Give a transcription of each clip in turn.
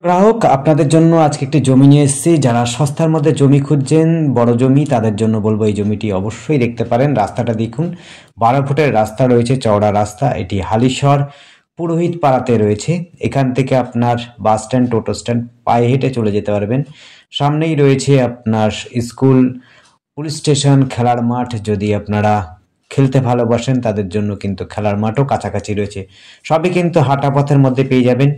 গ্রাহক আপনাদের জন্য আজকে একটি জমি নিয়ে এসেছি। যারা সস্তার মধ্যে জমি খুঁজছেন, বড় জমি, তাদের জন্য বলবো এই জমিটি অবশ্যই দেখতে পারেন। রাস্তাটা দেখুন, 12 ফুটের রাস্তা রয়েছে, চওড়া রাস্তা। এটি হালিশহর পুরোহিত পাড়াতে রয়েছে। এখান থেকে আপনার বাস স্ট্যান্ড, টোটো স্ট্যান্ড, পায়ে হেঁটে চলে যেতে পারবেন। সামনেই রয়েছে আপনার স্কুল, পুলিশ স্টেশন, খেলার মাঠ। যদি আপনারা খেলতে ভালোবাসেন তাদের জন্য কিন্তু খেলার মাঠও কাছাকাছি রয়েছে। সবই কিন্তু হাঁটা পথের মধ্যে পেয়ে যাবেন।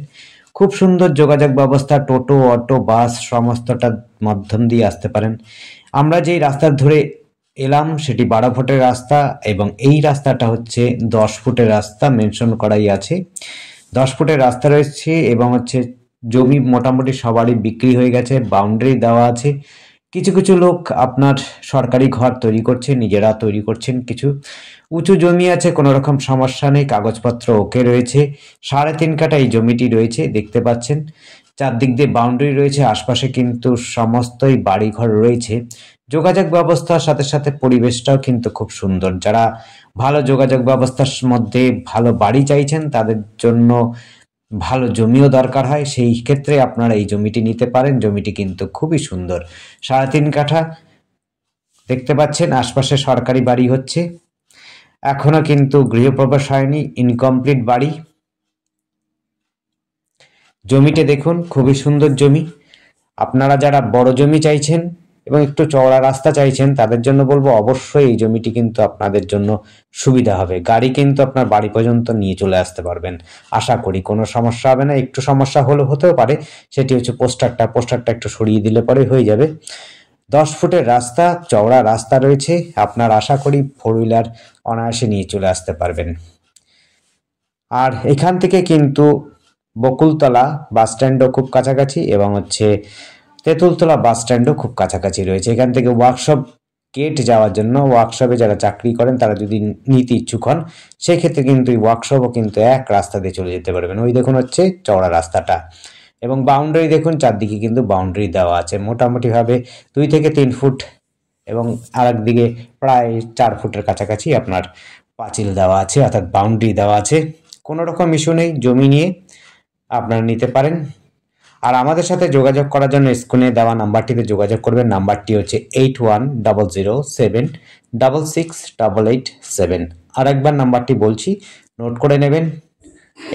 খুব সুন্দর যোগাযোগ ব্যবস্থা, টোটো, অটো, বাস সমস্তটার মাধ্যম দিয়ে আসতে পারেন। আমরা যেই রাস্তা ধরে এলাম সেটি 12 ফুটের রাস্তা, এবং এই রাস্তাটা হচ্ছে 10 ফুটের রাস্তা, মেনশন করাই আছে। 10 ফুটের রাস্তা রয়েছে এবং হচ্ছে জমি মোটামুটি সবারই বিক্রি হয়ে গেছে, বাউন্ডারি দেওয়া আছে। কিছু কিছু লোক আপনার সরকারি ঘর তৈরি করছে, নিজেরা তৈরি করছেন। কিছু উঁচু জমি আছে, কোনো রকম সমস্যা নেই, কাগজপত্র ওকে রয়েছে। 3.5 কাঠা এই জমিটি রয়েছে, দেখতে পাচ্ছেন। চারদিক দিয়ে বাউন্ডারি রয়েছে, আশপাশে কিন্তু সমস্তই বাড়িঘর রয়েছে। যোগাযোগ ব্যবস্থার সাথে সাথে পরিবেশটাও কিন্তু খুব সুন্দর। যারা ভালো যোগাযোগ ব্যবস্থার মধ্যে ভালো বাড়ি চাইছেন তাদের জন্য ভালো জমিও দরকার হয়, সেই ক্ষেত্রে আপনারা এই জমিটি নিতে পারেন। জমিটি কিন্তু খুবই সুন্দর, 3.5 কাঠা। দেখতে পাচ্ছেন আশপাশে সরকারি বাড়ি হচ্ছে, এখনো কিন্তু গৃহপ্রবেশ হয়নি, ইনকমপ্লিট বাড়ি। জমিটা দেখুন, খুবই সুন্দর জমি। আপনারা যারা বড় জমি চাইছেন এবং একটু চওড়া রাস্তা চাইছেন তাদের জন্য বলবো অবশ্যই এই জমিটি কিন্তু আপনাদের জন্য সুবিধা হবে। গাড়ি কিন্তু আপনার বাড়ি পর্যন্ত নিয়ে চলে আসতে পারবেন, আশা করি কোনো সমস্যা হবে না। একটু সমস্যা হতেও পারে, সেটি হচ্ছে পোস্টারটা একটু সরিয়ে দিলে পরে হয়ে যাবে। 10 ফুটের রাস্তা, চওড়া রাস্তা রয়েছে, আপনার আশা করি 4 হুইলার অনায়াসে নিয়ে চলে আসতে পারবেন। আর এখান থেকে কিন্তু বকুলতলা বাস স্ট্যান্ডও খুব কাছাকাছি, এবং হচ্ছে তেঁতুলতলা বাস স্ট্যান্ডও খুব কাছাকাছি রয়েছে। এখান থেকে ওয়ার্কশপ গেট যাওয়ার জন্য, ওয়ার্কশপে যারা চাকরি করেন তারা যদি নিতে ইচ্ছুক হন সেই ক্ষেত্রে কিন্তু এই ওয়ার্কশপও কিন্তু এক রাস্তা দিয়ে চলে যেতে পারবেন। ওই দেখুন হচ্ছে চওড়া রাস্তাটা, এবং বাউন্ডারি দেখুন, চারদিকে কিন্তু বাউন্ডারি দেওয়া আছে মোটামুটিভাবে 2 থেকে 3 ফুট, এবং আরেক দিকে প্রায় 4 ফুটের কাছাকাছি আপনার পাঁচিল দেওয়া আছে, অর্থাৎ বাউন্ডারি দেওয়া আছে। কোনো রকম ইস্যু নেই, জমি নিয়ে আপনারা নিতে পারেন। আর আমাদের সাথে যোগাযোগ করার জন্য স্ক্রিনে দেওয়া নাম্বারটিতে যোগাযোগ করবেন। নাম্বারটি হচ্ছে 8100766887। আর একবার নাম্বারটি বলছি, নোট করে নেবেন,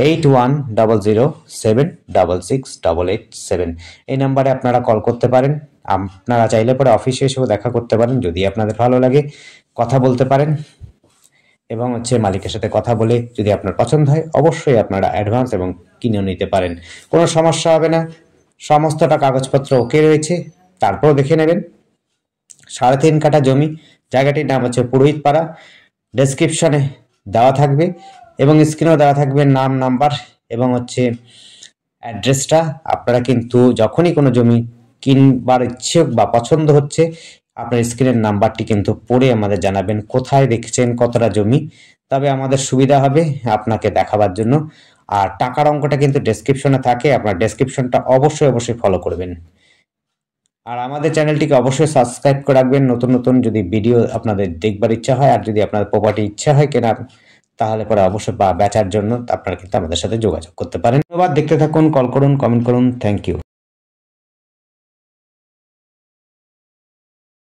8100766887। এই নাম্বারে আপনারা কল করতে পারেন। আপনারা চাইলে পরে অফিসে এসেও দেখা করতে পারেন, যদি আপনাদের ভালো লাগে কথা বলতে পারেন, এবং হচ্ছে মালিকের সাথে কথা বলে যদি আপনার পছন্দ হয় অবশ্যই আপনারা অ্যাডভান্স এবং কিনেও নিতে পারেন। কোনো সমস্যা হবে না, সমস্তটা কাগজপত্র ওকে রয়েছে। তারপরও দেখে নেবেন। 3.5 কাঠা জমি, জায়গাটির নাম হচ্ছে পুরোহিত পাড়া। ডেসক্রিপশনে দেওয়া থাকবে এবং স্ক্রিনেও দেওয়া থাকবে নাম, নাম্বার এবং হচ্ছে অ্যাড্রেসটা। আপনারা কিন্তু যখনই কোনো জমি কিনবার ইচ্ছুক বা পছন্দ হচ্ছে, আপনার স্ক্রিনের নাম্বারটি কিন্তু পড়ে আমাদের জানাবেন কোথায় দেখছেন, কতটা জমি। তবে আমাদের সুবিধা হবে আপনাকে দেখাবার জন্য। আর টাকার অঙ্কটা কিন্তু ডেসক্রিপশনে থাকে, আপনার ডেসক্রিপশনটা অবশ্যই ফলো করবেন। আর আমাদের চ্যানেলটিকে অবশ্যই সাবস্ক্রাইব করে রাখবেন। নতুন নতুন যদি ভিডিও আপনাদের দেখবার ইচ্ছা হয়, আর যদি আপনার প্রপার্টি ইচ্ছা হয় কেনার, তাহলে পরে অবশ্যই বা বেচার জন্য আপনারা কিন্তু আমাদের সাথে যোগাযোগ করতে পারেন। ধন্যবাদ, দেখতে থাকুন, কল করুন, কমেন্ট করুন। Thank you.